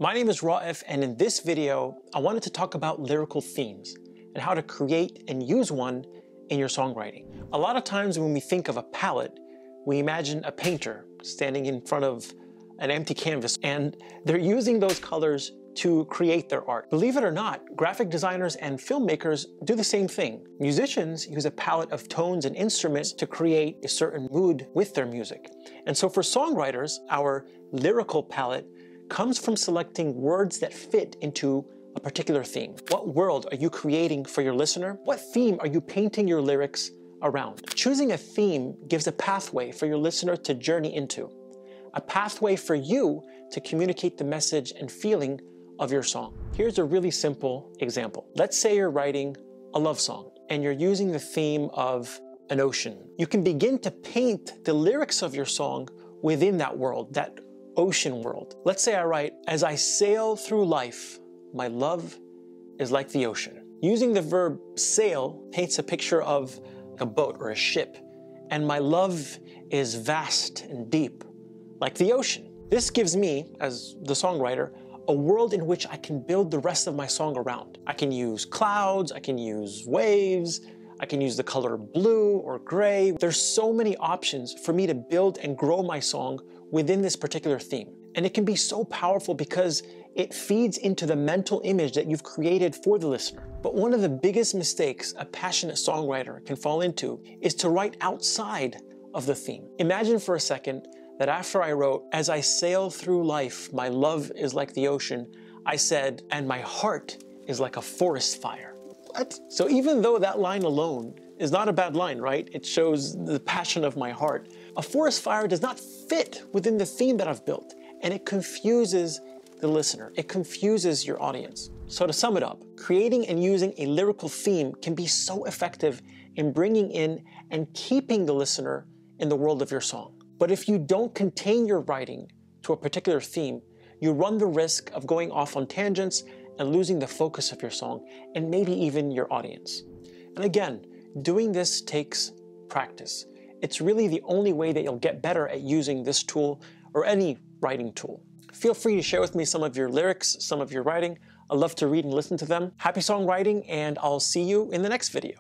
My name is Raef, and in this video, I wanted to talk about lyrical themes and how to create and use one in your songwriting. A lot of times when we think of a palette, we imagine a painter standing in front of an empty canvas, and they're using those colors to create their art. Believe it or not, graphic designers and filmmakers do the same thing. Musicians use a palette of tones and instruments to create a certain mood with their music. And so for songwriters, our lyrical palette comes from selecting words that fit into a particular theme. What world are you creating for your listener? What theme are you painting your lyrics around? Choosing a theme gives a pathway for your listener to journey into, a pathway for you to communicate the message and feeling of your song. Here's a really simple example. Let's say you're writing a love song and you're using the theme of an ocean. You can begin to paint the lyrics of your song within that world, that ocean world. Let's say I write, "As I sail through life, my love is like the ocean." Using the verb sail paints a picture of a boat or a ship, and my love is vast and deep, like the ocean. This gives me, as the songwriter, a world in which I can build the rest of my song around. I can use clouds, I can use waves, I can use the color blue or gray. There's so many options for me to build and grow my song within this particular theme. And it can be so powerful because it feeds into the mental image that you've created for the listener. But one of the biggest mistakes a passionate songwriter can fall into is to write outside of the theme. Imagine for a second that after I wrote, "As I sail through life, my love is like the ocean," I said, "and my heart is like a forest fire." What? So even though that line alone is not a bad line, right? It shows the passion of my heart. A forest fire does not fit within the theme that I've built, and it confuses the listener. It confuses your audience. So to sum it up, creating and using a lyrical theme can be so effective in bringing in and keeping the listener in the world of your song. But if you don't contain your writing to a particular theme, you run the risk of going off on tangents and losing the focus of your song, and maybe even your audience. And again, doing this takes practice. It's really the only way that you'll get better at using this tool or any writing tool. Feel free to share with me some of your lyrics, some of your writing. I'd love to read and listen to them. Happy songwriting, and I'll see you in the next video.